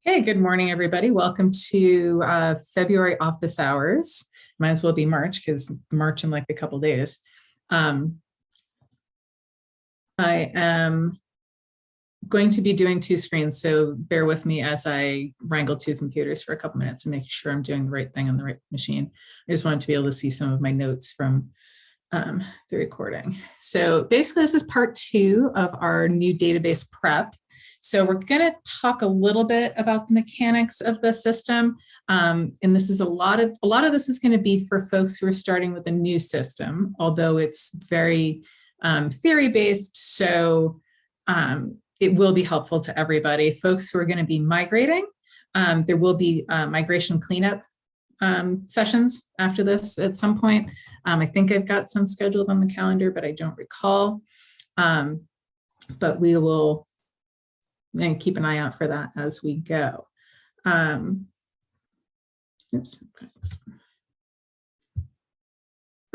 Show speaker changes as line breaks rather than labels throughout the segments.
Hey, good morning, everybody. Welcome to February office hours. Might as well be March because March in like a couple days. I am going to be doing two screens, so bear with me as I wrangle two computers for a couple minutes and make sure I'm doing the right thing on the right machine. I just wanted to be able to see some of my notes from the recording. So basically, this is part two of our new database prep. So we're going to talk a little bit about the mechanics of the system, and this is a lot of this is going to be for folks who are starting with a new system, although it's very theory based. So it will be helpful to everybody. Folks who are going to be migrating, there will be migration cleanup sessions after this at some point. I think I've got some scheduled on the calendar, but I don't recall. But we will keep an eye out for that as we go. Oops.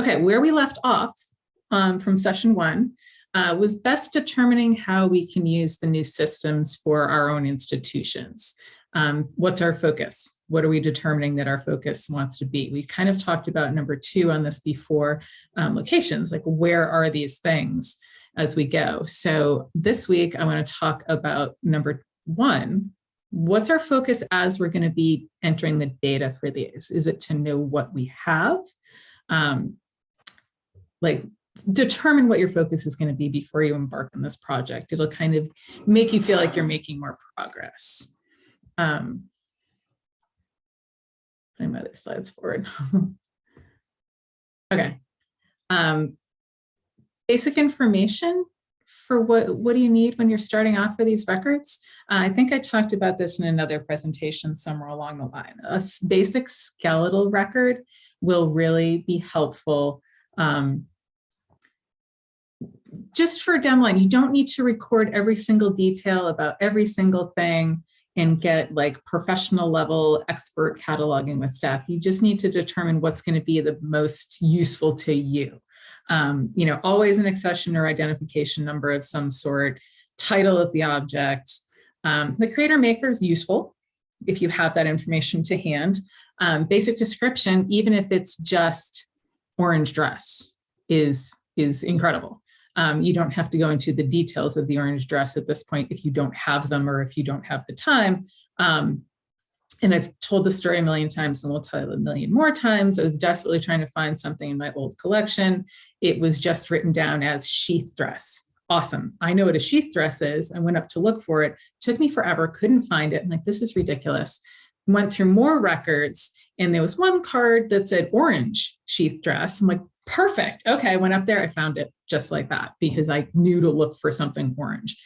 Okay, where we left off from session one was best determining how we can use the new systems for our own institutions. What's our focus? What are we determining that our focus wants to be? We kind of talked about number two on this before, locations, like where are these things as we go. So this week, I want to talk about number one. What's our focus as we're going to be entering the data for these? Is it to know what we have? Like determine what your focus is going to be before you embark on this project. It'll kind of make you feel like you're making more progress. Putting my other slides forward. Okay. Basic information for what do you need when you're starting off for these records? I think I talked about this in another presentation somewhere along the line. A basic skeletal record will really be helpful. Just for a demo line, you don't need to record every single detail about every single thing and get like professional level expert cataloging with staff. You just need to determine what's going to be the most useful to you. Always an accession or identification number of some sort, title of the object. The creator maker is useful if you have that information to hand. Basic description, even if it's just orange dress, is incredible. You don't have to go into the details of the orange dress at this point if you don't have them or if you don't have the time. And I've told the story a million times and we'll tell it a million more times. I was desperately trying to find something in my old collection. It was just written down as sheath dress. Awesome. I know what a sheath dress is. I went up to look for it. Took me forever, couldn't find it. I'm like, this is ridiculous. Went through more records and there was one card that said orange sheath dress. I'm like, perfect. Okay, I went up there, I found it just like that because I knew to look for something orange.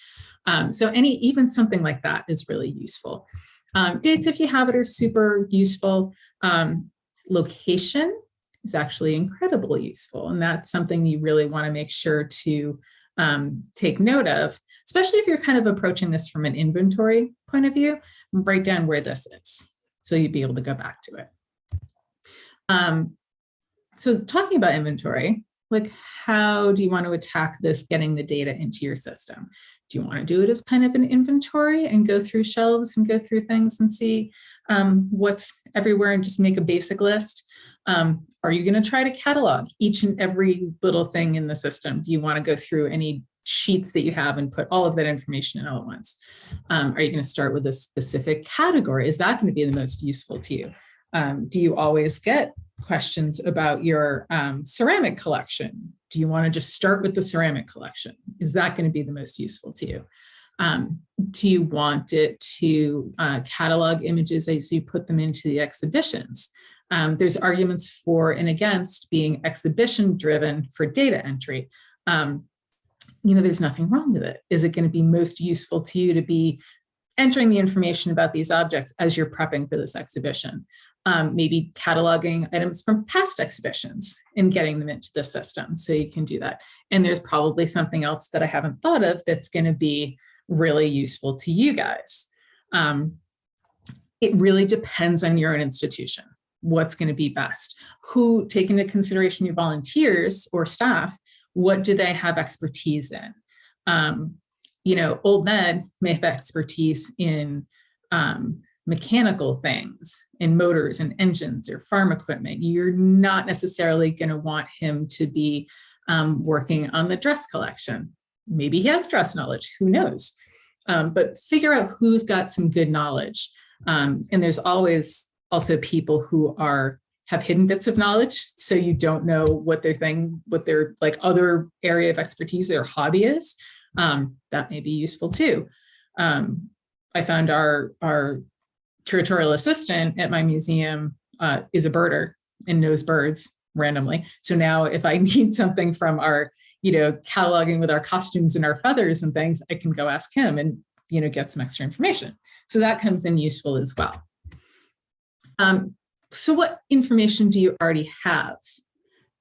So even something like that is really useful. Dates, if you have it, are super useful. Location is actually incredibly useful. And that's something you really want to make sure to take note of, especially if you're kind of approaching this from an inventory point of view. Write down where this is so you'd be able to go back to it. So talking about inventory, like how do you want to attack this, getting the data into your system? Do you want to do it as kind of an inventory and go through shelves and go through things and see what's everywhere and just make a basic list? Are you going to try to catalog each and every little thing in the system? Do you want to go through any sheets that you have and put all of that information in all at once? Are you going to start with a specific category? Is that going to be the most useful to you? Do you always get questions about your ceramic collection? Do you want to just start with the ceramic collection? Is that going to be the most useful to you? Do you want it to catalog images as you put them into the exhibitions? There's arguments for and against being exhibition driven for data entry. There's nothing wrong with it. Is it going to be most useful to you to be entering the information about these objects as you're prepping for this exhibition? Maybe cataloging items from past exhibitions and getting them into the system so you can do that. And there's probably something else that I haven't thought of that's going to be really useful to you guys. It really depends on your own institution, what's going to be best. Who, take into consideration your volunteers or staff, what do they have expertise in? Old Ned may have expertise in mechanical things and motors and engines or farm equipment. You're not necessarily going to want him to be working on the dress collection. Maybe he has dress knowledge, who knows? But figure out who's got some good knowledge. And there's always also people who have hidden bits of knowledge, so you don't know what their like other area of expertise, their hobby is. That may be useful too. I found our curatorial assistant at my museum is a birder and knows birds randomly. So now if I need something from our, cataloging with our costumes and our feathers and things, I can go ask him and, get some extra information. So that comes in useful as well. So what information do you already have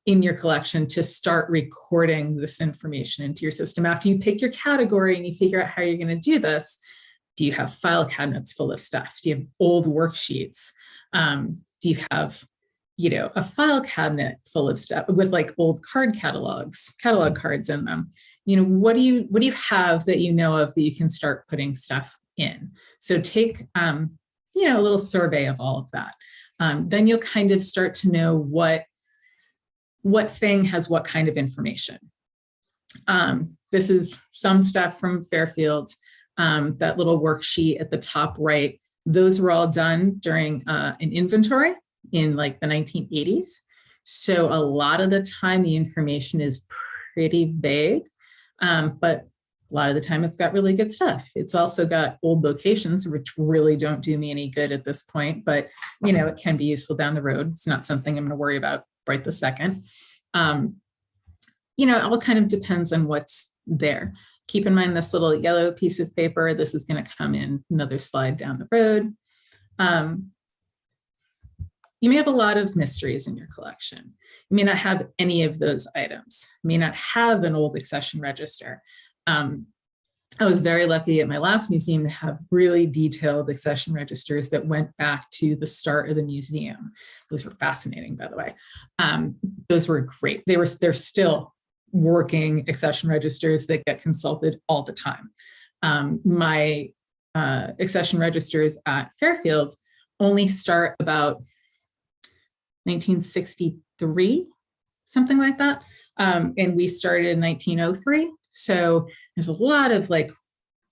in your collection to start recording this information into your system? After you pick your category and you figure out how you're going to do this, do you have file cabinets full of stuff? Do you have old worksheets? Do you have, a file cabinet full of stuff with like old catalog cards in them? What do you have that you know of that you can start putting stuff in? So take, a little survey of all of that. Then you'll kind of start to know what thing has what kind of information. This is some stuff from Fairfield. That little worksheet at the top right, those were all done during an inventory in like the 1980s. So a lot of the time the information is pretty vague, but a lot of the time it's got really good stuff. It's also got old locations, which really don't do me any good at this point, but it can be useful down the road. It's not something I'm going to worry about right this second. It all kind of depends on what's there. Keep in mind this little yellow piece of paper. This is going to come in another slide down the road. You may have a lot of mysteries in your collection. You may not have any of those items. You may not have an old accession register. I was very lucky at my last museum to have really detailed accession registers that went back to the start of the museum. Those were fascinating, by the way. Those were great. They're still working accession registers that get consulted all the time. My accession registers at Fairfield only start about 1963, something like that. And we started in 1903. So there's a lot of like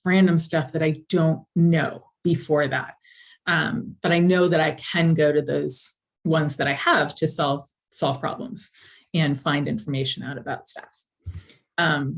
random stuff that I don't know before that. But I know that I can go to those ones that I have to solve problems and find information out about stuff. The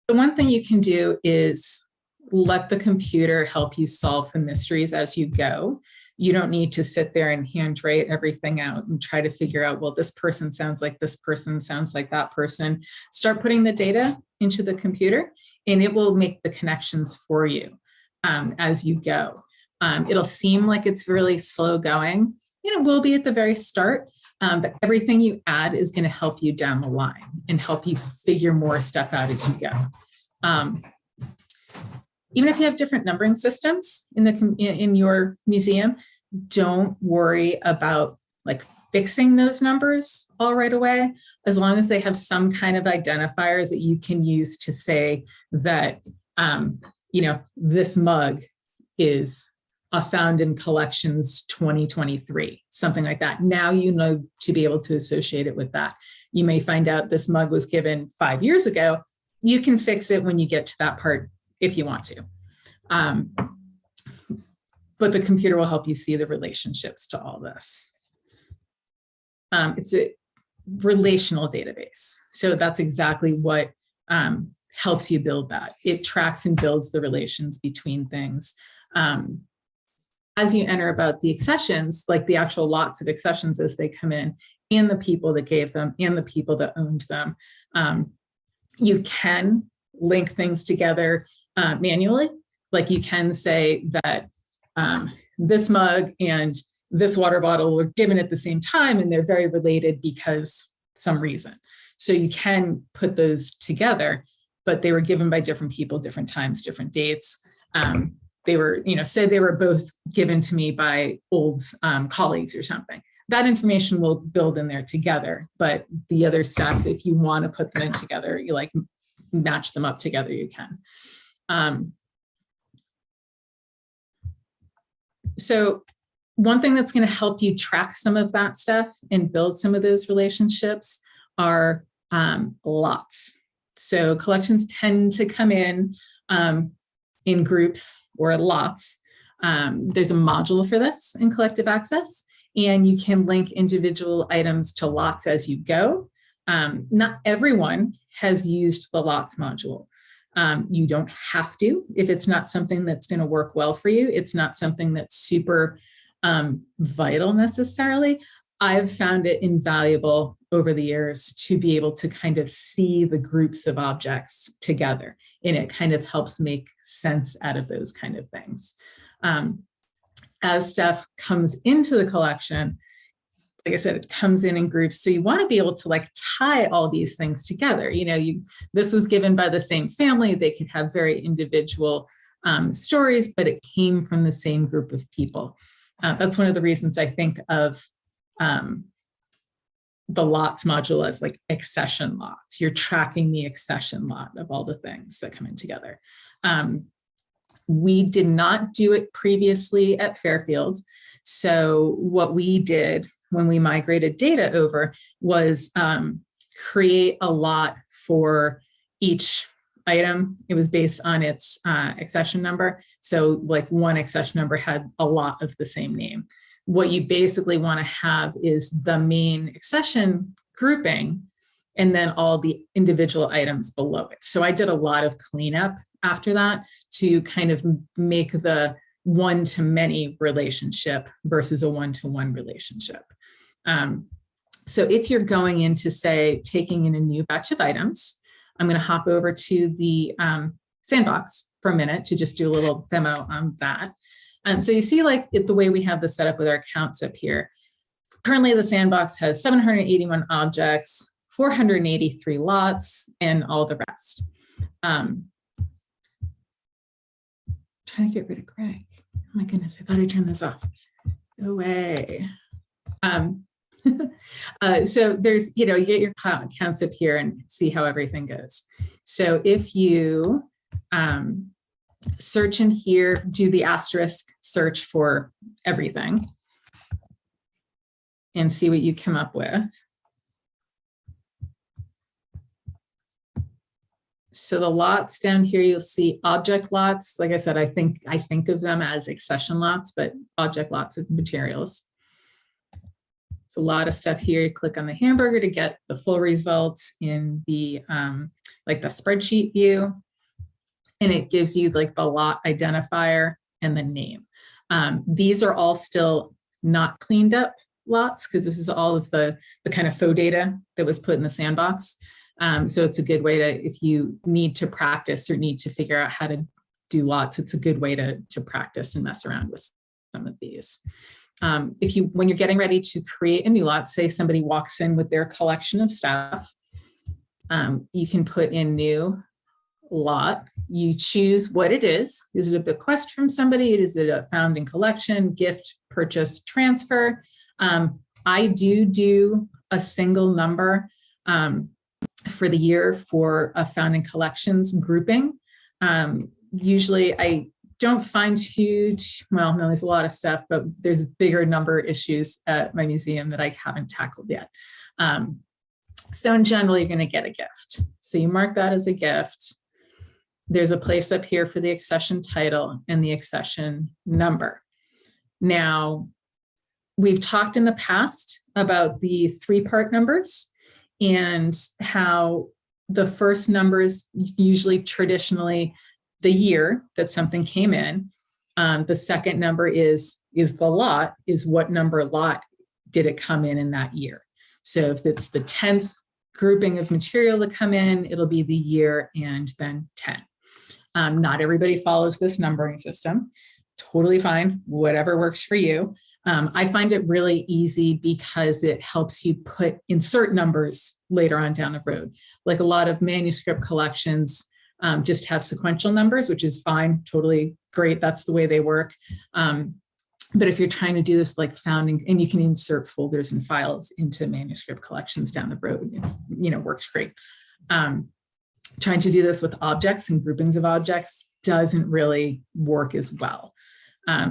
one thing you can do is let the computer help you solve the mysteries as you go. You don't need to sit there and handwrite everything out and try to figure out, well, this person sounds like this person, sounds like that person. Start putting the data into the computer and it will make the connections for you as you go. It'll seem like it's really slow going. It will be at the very start, but everything you add is going to help you down the line and help you figure more stuff out as you go. Even if you have different numbering systems in your museum, don't worry about like fixing those numbers all right away, as long as they have some kind of identifier that you can use to say that, this mug is found in collections 2023, something like that. Now you know to be able to associate it with that. You may find out this mug was given 5 years ago. You can fix it when you get to that part if you want to. But the computer will help you see the relationships to all this. It's a relational database. So that's exactly what helps you build that. It tracks and builds the relations between things. As you enter about the accessions, like the actual lots of accessions as they come in, and the people that gave them, and the people that owned them, you can link things together manually. Like you can say that this mug and this water bottle were given at the same time and they're very related because some reason. So you can put those together, but they were given by different people, different times, different dates. They were, say they were both given to me by old colleagues or something. That information will build in there together, but the other stuff, if you want to put them in together, you like match them up together, you can. So one thing that's going to help you track some of that stuff and build some of those relationships are lots. So collections tend to come in groups or lots. There's a module for this in Collective Access, and you can link individual items to lots as you go. Not everyone has used the lots module. You don't have to if it's not something that's going to work well for you. It's not something that's super vital necessarily. I've found it invaluable over the years to be able to kind of see the groups of objects together, and it kind of helps make sense out of those kind of things. As stuff comes into the collection, like I said, it comes in groups. So you want to be able to like tie all these things together. You know, this was given by the same family. They could have very individual stories, but it came from the same group of people. That's one of the reasons I think of the lots module as like accession lots. You're tracking the accession lot of all the things that come in together. We did not do it previously at Fairfield. So what we did when we migrated data over was create a lot for each item. It was based on its accession number. So like one accession number had a lot of the same name. What you basically want to have is the main accession grouping and then all the individual items below it. So I did a lot of cleanup after that to kind of make the one-to-many relationship versus a one-to-one relationship. So if you're going into, say, taking in a new batch of items, I'm going to hop over to the sandbox for a minute to just do a little demo on that. So you see like the way we have this set up with our counts up here. Currently the sandbox has 781 objects, 483 lots, and all the rest. Trying to get rid of Greg. Oh my goodness, I thought I turned this off. No way. So there's, you get your counts up here and see how everything goes. So if you search in here, do the asterisk search for everything and see what you come up with. So the lots down here, you'll see object lots. Like I said, I think of them as accession lots, but object lots of materials. It's a lot of stuff here. You click on the hamburger to get the full results in the like the spreadsheet view. And it gives you like the lot identifier and the name. These are all still not cleaned up lots because this is all of the kind of faux data that was put in the sandbox. So it's a good way to, if you need to practice or need to figure out how to do lots, it's a good way to practice and mess around with some of these. When you're getting ready to create a new lot, say somebody walks in with their collection of stuff, you can put in new lot. You choose what it is. Is it a bequest from somebody? Is it a found in collection, gift, purchase, transfer? I do a single number for the year for a found in collections grouping. Usually I don't find huge, well, no, there's a lot of stuff, but there's bigger number issues at my museum that I haven't tackled yet. So in general, you're going to get a gift. So you mark that as a gift. There's a place up here for the accession title and the accession number. Now, we've talked in the past about the 3-part numbers and how the first number is usually traditionally the year that something came in. The second number is the lot, is what number lot did it come in that year. So if it's the 10th grouping of material that come in, it'll be the year and then 10. Not everybody follows this numbering system. Totally fine, whatever works for you. I find it really easy because it helps you insert numbers later on down the road. Like a lot of manuscript collections just have sequential numbers, which is fine, totally great. That's the way they work. But if you're trying to do this like founding, and you can insert folders and files into manuscript collections down the road, it works great. Trying to do this with objects and groupings of objects doesn't really work as well.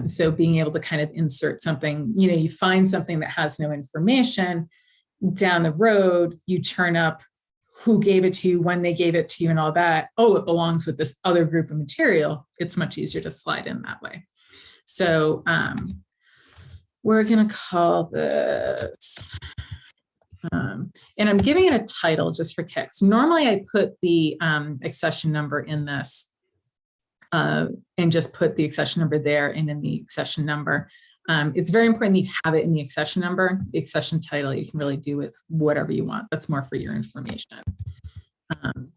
So being able to kind of insert something, you find something that has no information down the road, you turn up who gave it to you, when they gave it to you and all that. Oh, it belongs with this other group of material. It's much easier to slide in that way. So we're going to call this, and I'm giving it a title just for kicks. Normally I put the accession number in this and just put the accession number there and in the accession number. It's very important that you have it in the accession number. The accession title you can really do with whatever you want. That's more for your information. I'm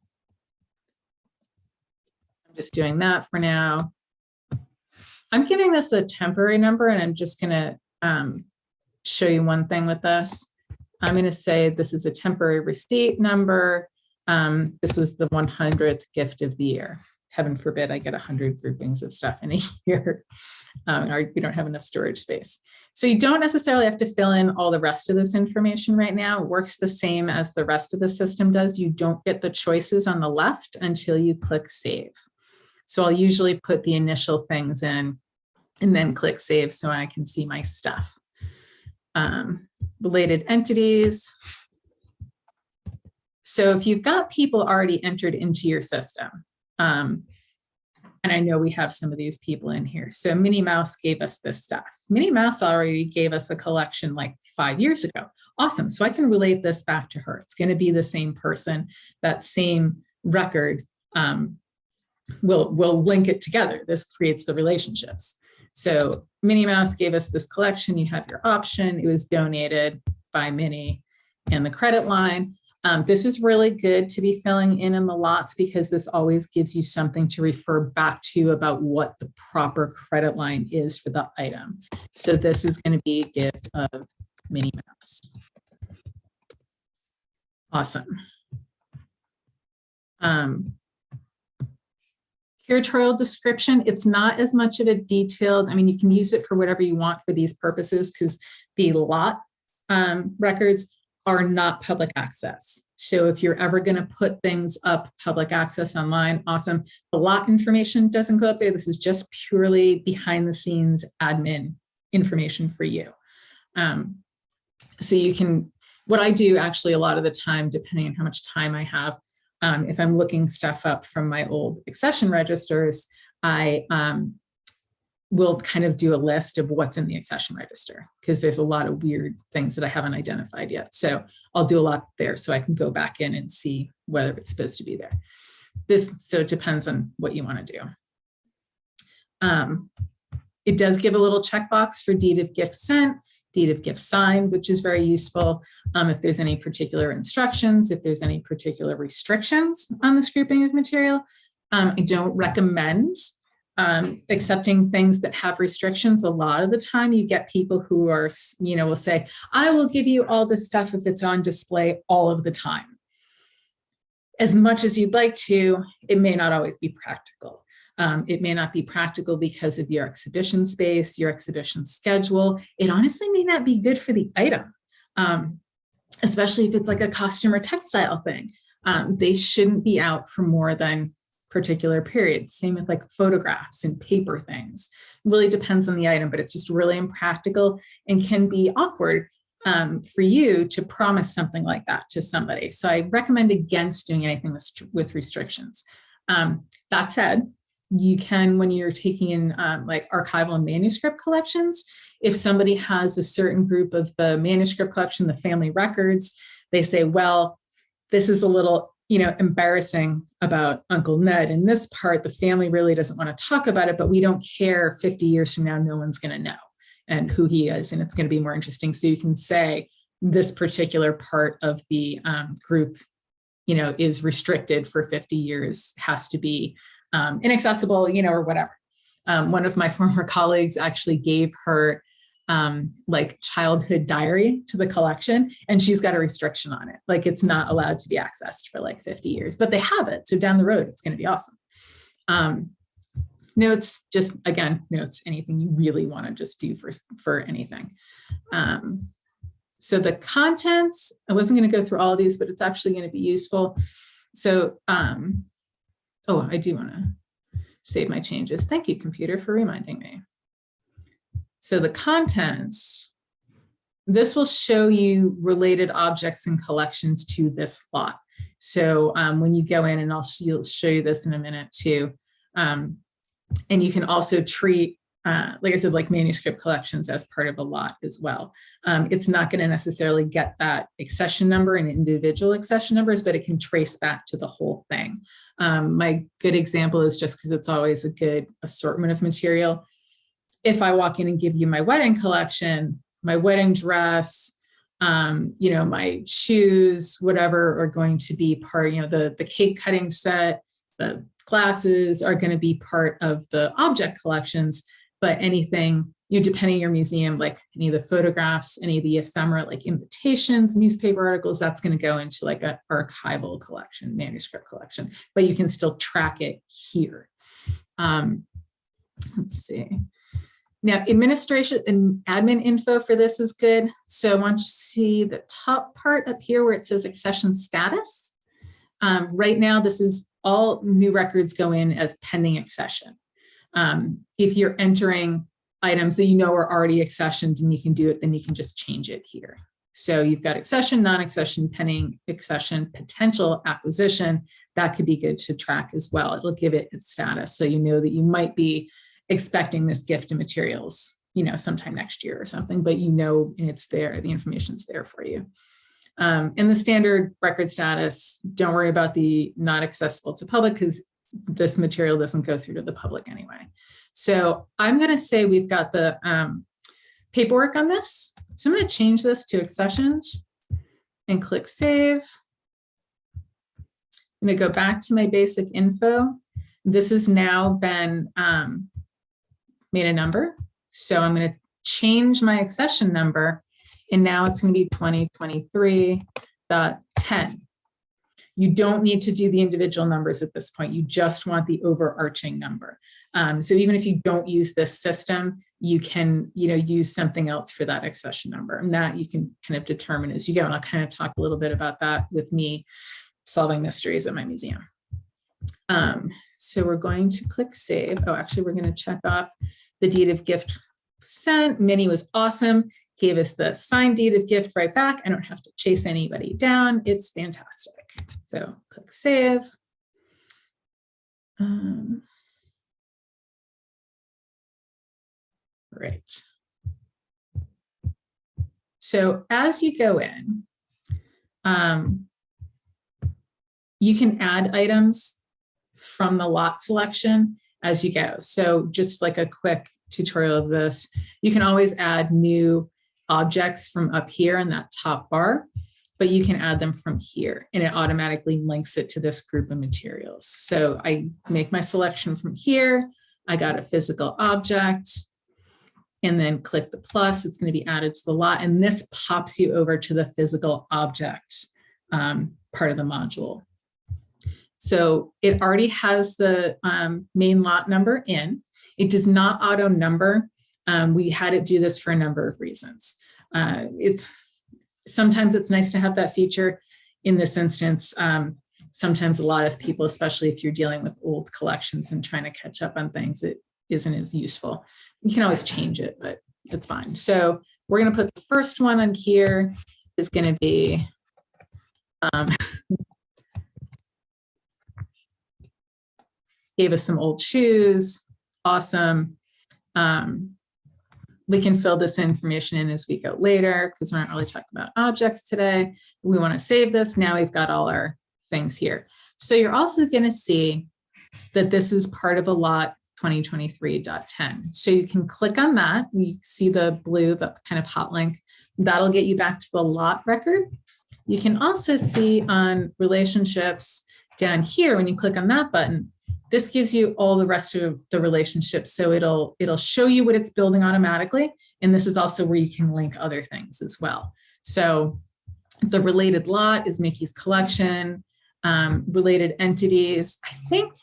just doing that for now. I'm giving this a temporary number, and I'm just going to show you one thing with this. I'm going to say this is a temporary receipt number. This was the 100th gift of the year. Heaven forbid I get 100 groupings of stuff in a year, or we don't have enough storage space. So you don't necessarily have to fill in all the rest of this information right now. It works the same as the rest of the system does. You don't get the choices on the left until you click save. So I'll usually put the initial things in and then click save so I can see my stuff. Related entities. So if you've got people already entered into your system, and I know we have some of these people in here. So Minnie Mouse gave us this stuff. Minnie Mouse already gave us a collection like 5 years ago. Awesome. So I can relate this back to her. It's going to be the same person. That same record we'll link it together. This creates the relationships. So Minnie Mouse gave us this collection. You have your option. It was donated by Minnie and the credit line. This is really good to be filling in the lots because this always gives you something to refer back to about what the proper credit line is for the item. So this is going to be a gift of Minnie Mouse. Awesome. Curatorial description, it's not as much of a detailed, I mean, you can use it for whatever you want for these purposes because the lot records are not public access. So if you're ever going to put things up public access online, awesome. The lot information doesn't go up there. This is just purely behind the scenes admin information for you. So you can, what I do actually a lot of the time, depending on how much time I have, if I'm looking stuff up from my old accession registers, I will kind of do a list of what's in the accession register because there's a lot of weird things that I haven't identified yet. So I'll do a lot there so I can go back in and see whether it's supposed to be there. So it depends on what you want to do. It does give a little checkbox for deed of gift sent, deed of gift signed, which is very useful. If there's any particular instructions, if there's any particular restrictions on this grouping of material, I don't recommend accepting things that have restrictions. A lot of the time you get people who are, will say, I will give you all this stuff if it's on display all of the time. As much as you'd like to, it may not always be practical. It may not be practical because of your exhibition space, your exhibition schedule. It honestly may not be good for the item, especially if it's like a costume or textile thing. They shouldn't be out for more than particular periods. Same with like photographs and paper things. It really depends on the item, but it's just really impractical and can be awkward for you to promise something like that to somebody. So I recommend against doing anything with restrictions. That said, you can, when you're taking in like archival and manuscript collections, if somebody has a certain group of the manuscript collection, the family records, they say, well, this is a little embarrassing about Uncle Ned. In this part, the family really doesn't want to talk about it, but we don't care. 50 years from now, no one's going to know and who he is, and it's going to be more interesting. So you can say this particular part of the group, is restricted for 50 years, has to be inaccessible, or whatever. One of my former colleagues actually gave her like childhood diary to the collection, and she's got a restriction on it. Like it's not allowed to be accessed for like 50 years, but they have it. So down the road, it's going to be awesome. Notes, just again, notes, anything you really want to just do for anything. So the contents, I wasn't going to go through all of these, but it's actually going to be useful. So, oh, I do want to save my changes. Thank you, computer, for reminding me. So the contents, this will show you related objects and collections to this lot. So when you go in, and you'll show you this in a minute too. And you can also treat, like I said, like manuscript collections as part of a lot as well. It's not going to necessarily get that accession number and individual accession numbers, but it can trace back to the whole thing. My good example is, just because it's always a good assortment of material, if I walk in and give you my wedding collection, my wedding dress, you know, my shoes, whatever are going to be part, you know, the cake cutting set, the glasses are going to be part of the object collections, but anything, you know, depending on your museum, like any of the photographs, any of the ephemera, like invitations, newspaper articles, that's going to go into like an archival collection, manuscript collection, but you can still track it here. Let's see. Now, administration and admin info for this is good. So I want you to see the top part up here where it says accession status. Right now, this is all new records go in as pending accession. If you're entering items that you know are already accessioned and you can do it, then you can just change it here. So you've got accession, non-accession, pending accession, potential acquisition. That could be good to track as well. It'll give it its status, so you know that you might be expecting this gift of materials, you know, sometime next year or something, but you know it's there, the information's there for you. In the standard record status, don't worry about the not accessible to public, because this material doesn't go through to the public anyway. So I'm going to say we've got the paperwork on this. So I'm going to change this to accessions and click save. I'm going to go back to my basic info. This has now been made a number. So I'm going to change my accession number, and now it's going to be 2023.10. You don't need to do the individual numbers at this point. You just want the overarching number. So even if you don't use this system, you can, you know, use something else for that accession number, and that you can kind of determine as you go. And I'll kind of talk a little bit about that with me solving mysteries at my museum. So we're going to click save. Oh, actually, we're going to check off the deed of gift sent. Minnie was awesome. Gave us the signed deed of gift right back. I don't have to chase anybody down. It's fantastic. So click save. Right. So as you go in, you can add items from the lot selection as you go. So just like a quick tutorial of this, you can always add new objects from up here in that top bar, but you can add them from here, and it automatically links it to this group of materials. So I make my selection from here. I got a physical object, and then click the plus. It's going to be added to the lot, and this pops you over to the physical object part of the module. So it already has the main lot number in. It does not auto number. We had it do this for a number of reasons. Sometimes it's nice to have that feature. In this instance, sometimes a lot of people, especially if you're dealing with old collections and trying to catch up on things, it isn't as useful. You can always change it, but it's fine. So we're going to put the first one on here is going to be gave us some old shoes. Awesome. We can fill this information in as we go later, because we're not really talking about objects today. We want to save this. Now we've got all our things here. So you're also going to see that this is part of a lot 2023.10. So you can click on that. You see the blue, the kind of hot link. That'll get you back to the lot record. You can also see on relationships down here, when you click on that button, this gives you all the rest of the relationships. So it'll show you what it's building automatically. And this is also where you can link other things as well. So the related lot is Mickey's collection, related entities. I think,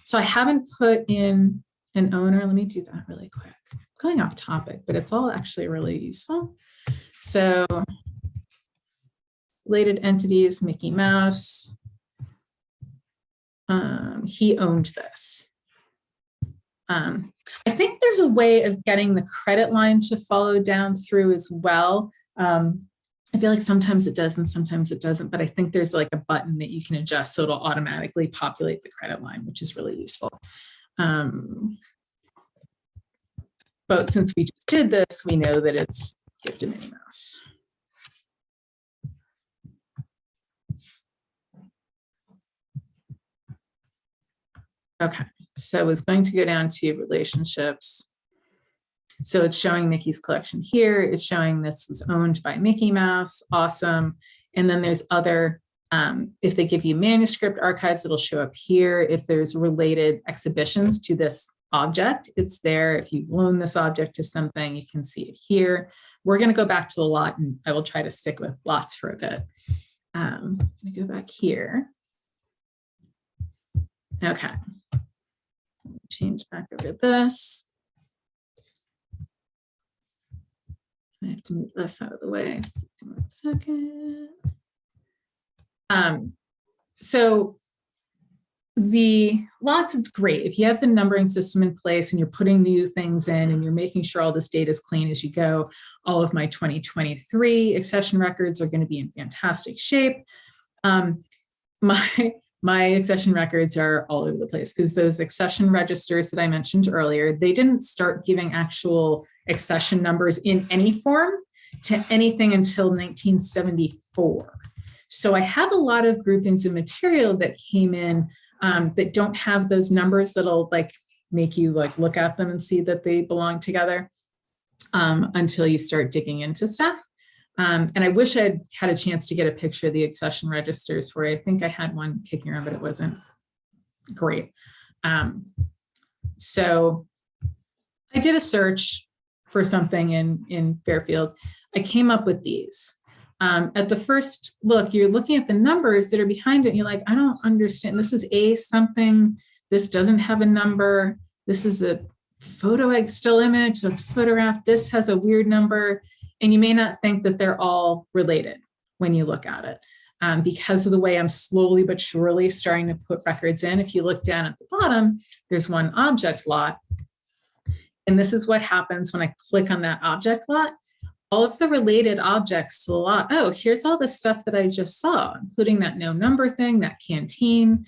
so I haven't put in an owner. Let me do that really quick. I'm going off topic, but it's all actually really useful. So related entities, Mickey Mouse. He owned this. I think there's a way of getting the credit line to follow down through as well. I feel like sometimes it does and sometimes it doesn't, but I think there's like a button that you can adjust so it'll automatically populate the credit line, which is really useful. But since we just did this, we know that it's gift to Minnie Mouse. Okay, so it's going to go down to relationships. So it's showing Mickey's collection here. It's showing this was owned by Mickey Mouse. Awesome. And then there's other, if they give you manuscript archives, it'll show up here. If there's related exhibitions to this object, it's there. If you loan this object to something, you can see it here. We're going to go back to the lot, and I will try to stick with lots for a bit. I'm going to go back here. Okay. Change back over to this. I have to move this out of the way. Excuse me 1 second. So the lots, it's great. If you have the numbering system in place and you're putting new things in and you're making sure all this data is clean as you go, all of my 2023 accession records are going to be in fantastic shape. My accession records are all over the place because those accession registers that I mentioned earlier, they didn't start giving actual accession numbers in any form to anything until 1974. So I have a lot of groupings of material that came in that don't have those numbers that'll like make you like look at them and see that they belong together until you start digging into stuff. And I wish I'd had a chance to get a picture of the accession registers for you. I think I had one kicking around, but it wasn't great. So I did a search for something in Fairfield. I came up with these. At the first look, you're looking at the numbers that are behind it. And you're like, I don't understand. This is a something. This doesn't have a number. This is a photo still image. So it's photographed. This has a weird number. And you may not think that they're all related when you look at it. Because of the way I'm slowly but surely starting to put records in. If you look down at the bottom, there's one object lot. And this is what happens when I click on that object lot. All of the related objects to the lot, oh, here's all the stuff that I just saw, including that no number thing, that canteen.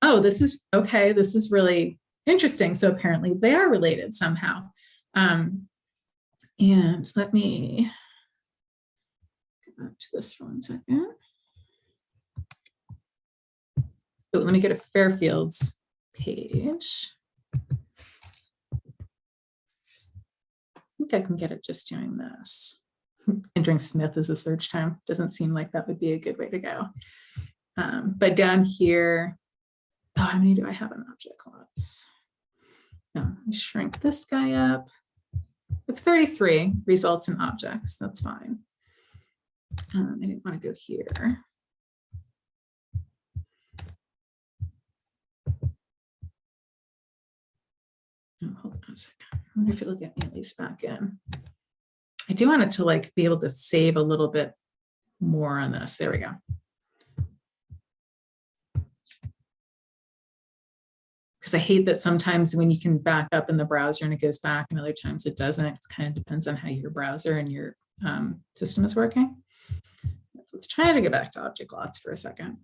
Oh, this is, okay, this is really interesting. So apparently they are related somehow. And let me go back to this for 1 second. Oh, let me go to Fairfield's page. I think I can get it just doing this. Entering Smith as a search term doesn't seem like that would be a good way to go. But down here, oh, how many do I have in object lots? No, let me shrink this guy up. If 33 results in objects, that's fine. I didn't want to go here. Oh, hold on a second. I wonder if it'll get me at least back in. I do want it to like be able to save a little bit more on this. There we go. Because I hate that sometimes when you can back up in the browser and it goes back and other times it doesn't. It kind of depends on how your browser and your system is working. Let's try to go back to object lots for a second.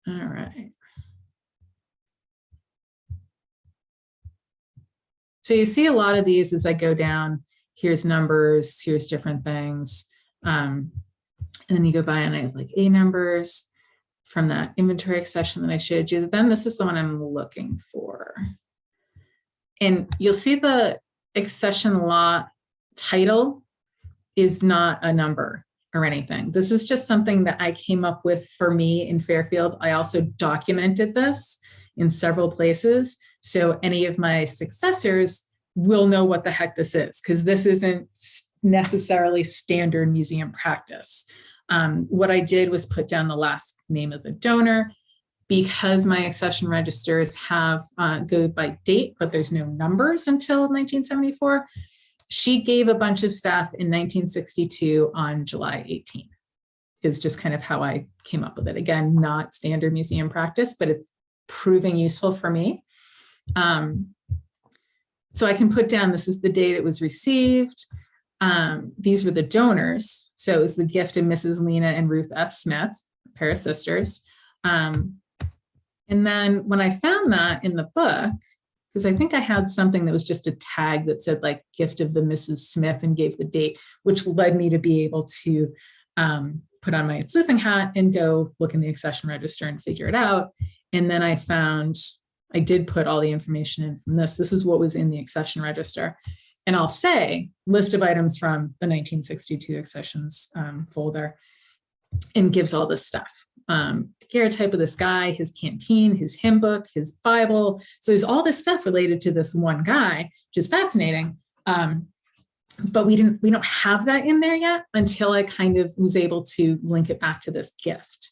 All right. So you see a lot of these as I go down. Here's numbers, here's different things. And then you go by and I have like A numbers from that inventory accession that I showed you. Then this is the one I'm looking for. And you'll see the accession lot title is not a number or anything. This is just something that I came up with for me in Fairfield. I also documented this in several places. So any of my successors will know what the heck this is, because this isn't necessarily standard museum practice. What I did was put down the last name of the donor, because my accession registers have go by date, but there's no numbers until 1974. She gave a bunch of stuff in 1962 on July 18. is just kind of how I came up with it. Again, not standard museum practice, but it's proving useful for me. So I can put down, this is the date it was received. These were the donors. So it was the gift of Mrs. Lena and Ruth S. Smith, a pair of sisters. And then when I found that in the book, because I think I had something that was just a tag that said like gift of the Mrs. Smith and gave the date, which led me to be able to put on my sleuthing hat and go look in the accession register and figure it out. And then I found, I did put all the information in from this. This is what was in the accession register. And I'll say list of items from the 1962 accessions folder, and gives all this stuff. The daguerreotype of this guy, his canteen, his hymn book, his Bible. So there's all this stuff related to this one guy, which is fascinating. But we don't have that in there yet until I kind of was able to link it back to this gift.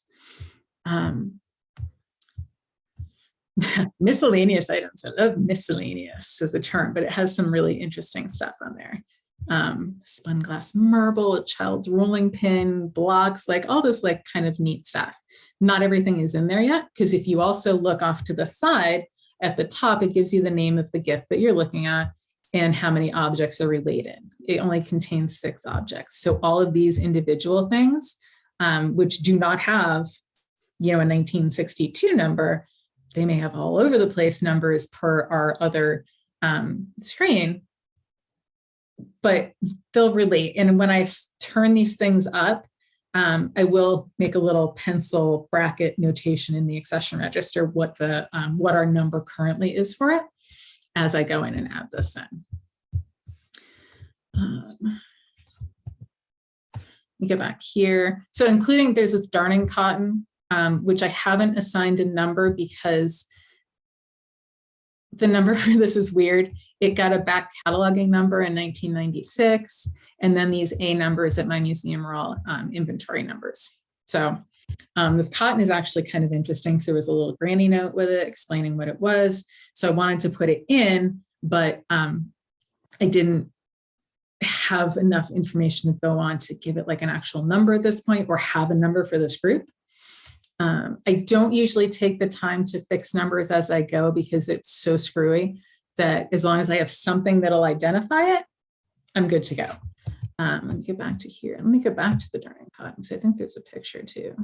Miscellaneous items. I love miscellaneous as a term, but it has some really interesting stuff on there. Spun glass marble, a child's rolling pin, blocks, like all this like kind of neat stuff. Not everything is in there yet, because if you also look off to the side at the top, it gives you the name of the gift that you're looking at and how many objects are related. It only contains 6 objects. So all of these individual things, which do not have, a 1962 number, they may have all over the place numbers per our other screen, but they'll relate. And when I turn these things up, I will make a little pencil bracket notation in the accession register what our number currently is for it as I go in and add this in. Let me go back here. So including, there's this darning cotton, which I haven't assigned a number because the number for this is weird. It got a back cataloging number in 1996. And then these A numbers at my museum are all inventory numbers. So this cotton is actually kind of interesting. So there was a little granny note with it explaining what it was. So I wanted to put it in, but I didn't have enough information to go on to give it like an actual number at this point or have a number for this group. I don't usually take the time to fix numbers as I go because it's so screwy that as long as I have something that'll identify it, I'm good to go. Let me get back to here. Let me go back to the darning cotton because I think there's a picture too.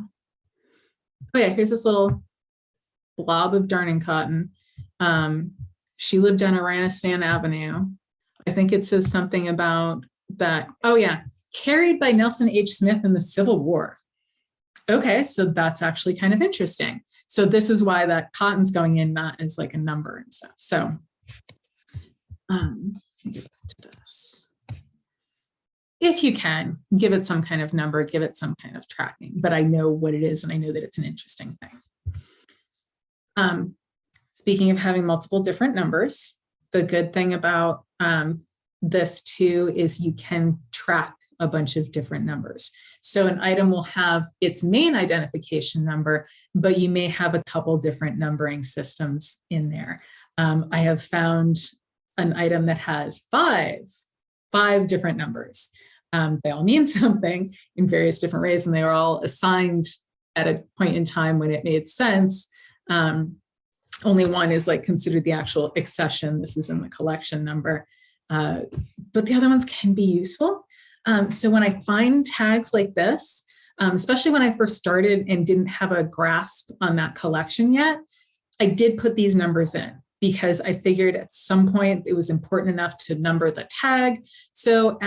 Oh yeah, here's this little blob of darning cotton. She lived on Iranistan Avenue. I think it says something about that. Oh yeah, carried by Nelson H. Smith in the Civil War. Okay, so that's actually kind of interesting. So this is why that cotton's going in not as like a number and stuff. So let me get back to this. If you can, give it some kind of number, give it some kind of tracking, but I know what it is and I know that it's an interesting thing. Speaking of having multiple different numbers, the good thing about this too is you can track a bunch of different numbers. So an item will have its main identification number, but you may have a couple different numbering systems in there. I have found an item that has five different numbers. They all mean something in various different ways, and they are all assigned at a point in time when it made sense. Only one is like considered the actual accession. This is in the collection number, but the other ones can be useful. So when I find tags like this, especially when I first started and didn't have a grasp on that collection yet, I did put these numbers in because I figured at some point it was important enough to number the tag. So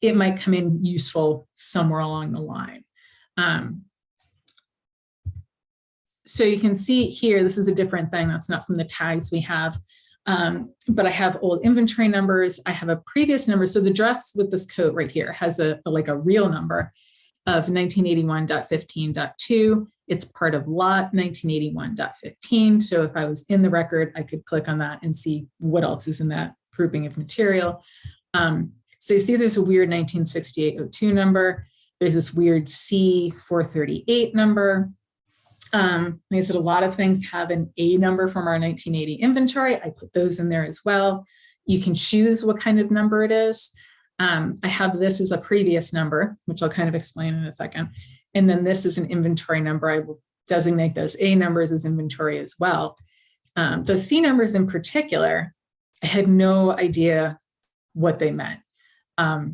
it might come in useful somewhere along the line. So you can see here, this is a different thing. That's not from the tags we have. But I have old inventory numbers. I have a previous number. So the dress with this coat right here has a real number of 1981.15.2. It's part of lot 1981.15. So if I was in the record, I could click on that and see what else is in that grouping of material. So you see there's a weird 1968-02 number. There's this weird C438 number. Like I said, a lot of things have an A number from our 1980 inventory. I put those in there as well. You can choose what kind of number it is. I have this as a previous number, which I'll kind of explain in a second. And then this is an inventory number. I will designate those A numbers as inventory as well. Those C numbers in particular, I had no idea what they meant. I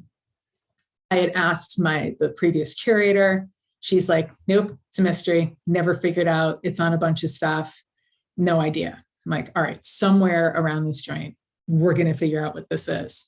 had asked the previous curator. She's like, nope, it's a mystery. Never figured out. It's on a bunch of stuff. No idea. I'm like, all right, somewhere around this joint, we're going to figure out what this is.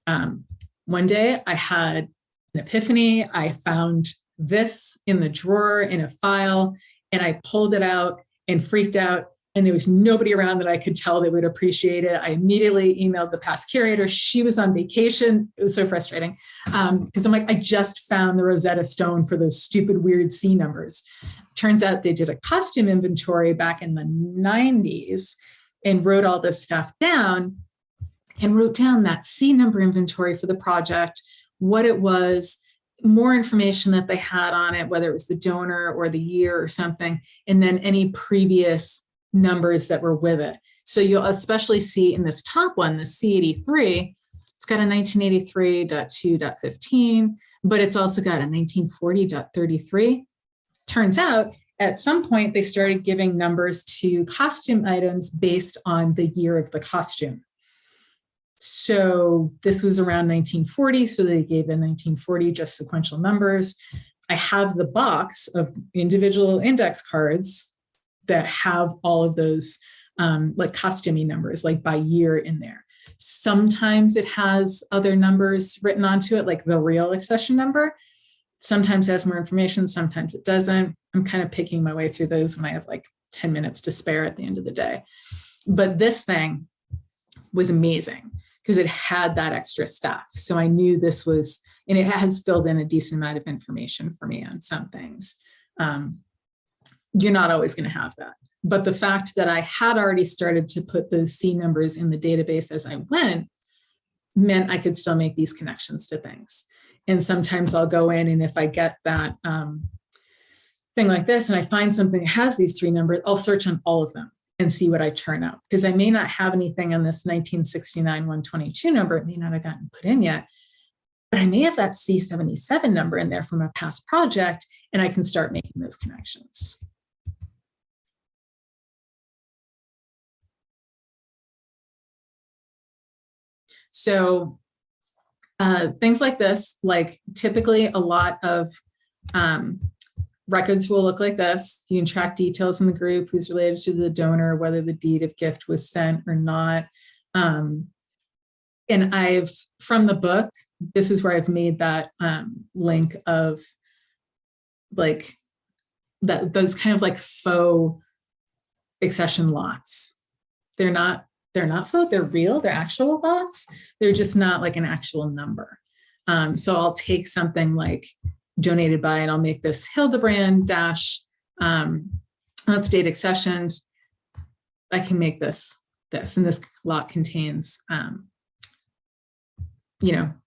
One day I had an epiphany. I found this in the drawer in a file, and I pulled it out and freaked out. And there was nobody around that I could tell that would appreciate it. I immediately emailed the past curator. She was on vacation. It was so frustrating because I'm like, I just found the Rosetta Stone for those stupid, weird C numbers. Turns out they did a costume inventory back in the 90s and wrote all this stuff down and wrote down that C number inventory for the project, what it was, more information that they had on it, whether it was the donor or the year or something, and then any previous numbers that were with it. So you'll especially see in this top one, the C83, it's got a 1983.2.15, but it's also got a 1940.33. Turns out at some point they started giving numbers to costume items based on the year of the costume. So this was around 1940, so they gave in 1940 just sequential numbers. I have the box of individual index cards that have all of those like costuming numbers, like by year in there. Sometimes it has other numbers written onto it, like the real accession number. Sometimes it has more information, sometimes it doesn't. I'm kind of picking my way through those when I have like 10 minutes to spare at the end of the day. But this thing was amazing because it had that extra stuff. So I knew this was, and it has filled in a decent amount of information for me on some things. You're not always going to have that. But the fact that I had already started to put those C numbers in the database as I went meant I could still make these connections to things. And sometimes I'll go in, and if I get that thing like this and I find something that has these three numbers, I'll search on all of them and see what I turn up. Because I may not have anything on this 1969-122 number. It may not have gotten put in yet. But I may have that C77 number in there from a past project, and I can start making those connections. So things like this, like typically a lot of records will look like this. You can track details in the group, who's related to the donor, whether the deed of gift was sent or not. And from the book, this is where I've made that link of like those kind of like faux accession lots. They're not faux, they're real, they're actual lots. They're just not like an actual number. So I'll take something like donated by, and I'll make this Hildebrand dash, let's date accessions. I can make this, and this lot contains,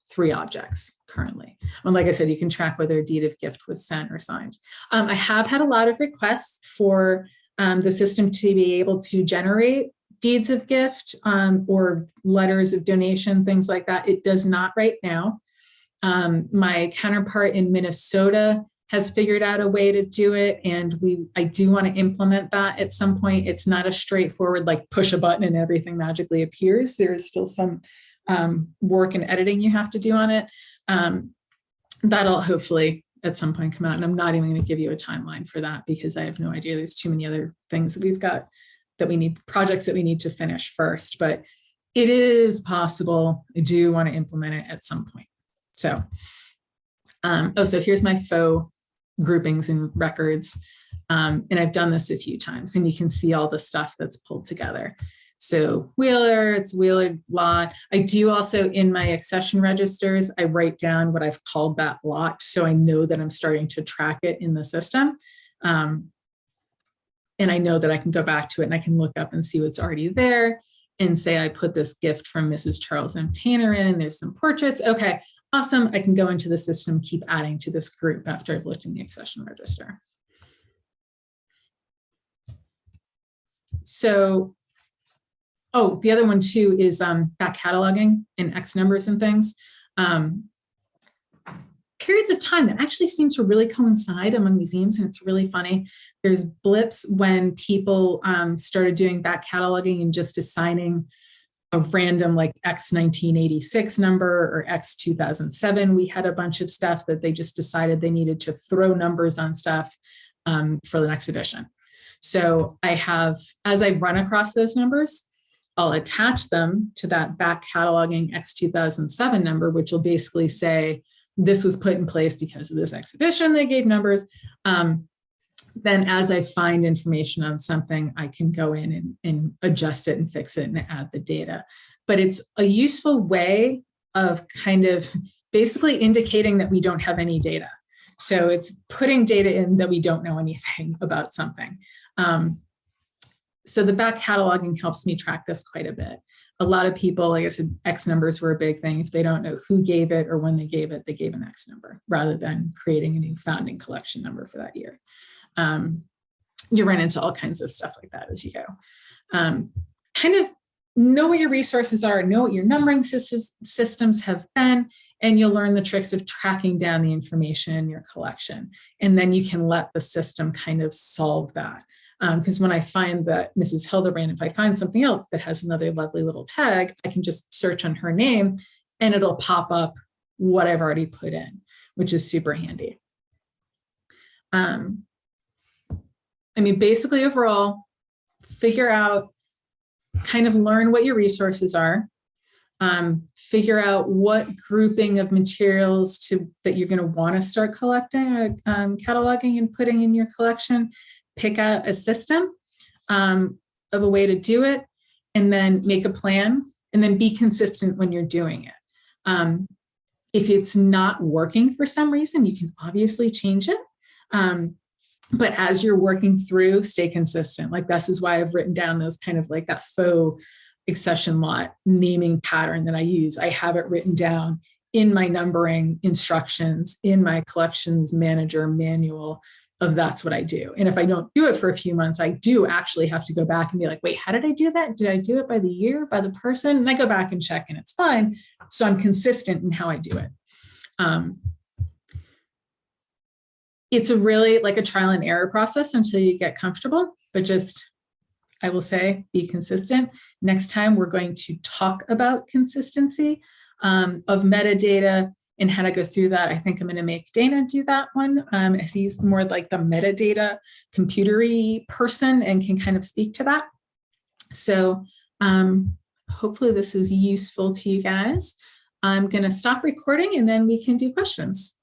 3 objects currently. And like I said, you can track whether a deed of gift was sent or signed. I have had a lot of requests for the system to be able to generate deeds of gift or letters of donation, things like that. It does not right now. My counterpart in Minnesota has figured out a way to do it, and I do want to implement that at some point. It's not a straightforward like push a button and everything magically appears. There is still some work and editing you have to do on it. That'll hopefully at some point come out, and I'm not even going to give you a timeline for that because I have no idea. There's too many other things that we've got that we need, projects that we need to finish first, but it is possible. I do want to implement it at some point. So, so here's my faux groupings and records. And I've done this a few times, and you can see all the stuff that's pulled together. So Wheeler, it's Wheeler lot. I do also in my accession registers, I write down what I've called that lot. So I know that I'm starting to track it in the system. And I know that I can go back to it and I can look up and see what's already there and say, I put this gift from Mrs. Charles M. Tanner in, and there's some portraits. Okay, awesome. I can go into the system, keep adding to this group after I've looked in the accession register. So, oh, the other one too is back cataloging and X numbers and things. periods of time that actually seem to really coincide among museums, and it's really funny. There's blips when people started doing back cataloging and just assigning a random like X 1986 number or X 2007. We had a bunch of stuff that they just decided they needed to throw numbers on stuff for the next edition. So I have, as I run across those numbers, I'll attach them to that back cataloging X 2007 number, which will basically say, this was put in place because of this exhibition. They gave numbers. Then as I find information on something, I can go in and adjust it and fix it and add the data. But it's a useful way of kind of basically indicating that we don't have any data. So it's putting data in that we don't know anything about something. So the back cataloging helps me track this quite a bit. A lot of people, like I said, X numbers were a big thing. If they don't know who gave it or when they gave it, they gave an X number rather than creating a new founding collection number for that year. You run into all kinds of stuff like that as you go. Kind of know what your resources are, know what your numbering systems have been, and you'll learn the tricks of tracking down the information in your collection. And then you can let the system kind of solve that. Because when I find that Mrs. Hildebrand, if I find something else that has another lovely little tag, I can just search on her name and it'll pop up what I've already put in, which is super handy. I mean, basically overall, figure out, kind of learn what your resources are, figure out what grouping of materials that you're going to want to start collecting, cataloging and putting in your collection. Pick out a system of a way to do it, and then make a plan, and then be consistent when you're doing it. If it's not working for some reason, you can obviously change it. But as you're working through, stay consistent. Like this is why I've written down those kind of like that faux accession lot naming pattern that I use. I have it written down in my numbering instructions, in my collections manager manual of that's what I do. And if I don't do it for a few months, I do actually have to go back and be like, wait, how did I do that? Did I do it by the year, by the person? And I go back and check and it's fine. So I'm consistent in how I do it. It's a really like a trial and error process until you get comfortable, but just, I will say, be consistent. Next time we're going to talk about consistency of metadata and how to go through that. I think I'm going to make Dana do that one, as he's more like the metadata computery person and can kind of speak to that. So hopefully this is useful to you guys. I'm going to stop recording and then we can do questions.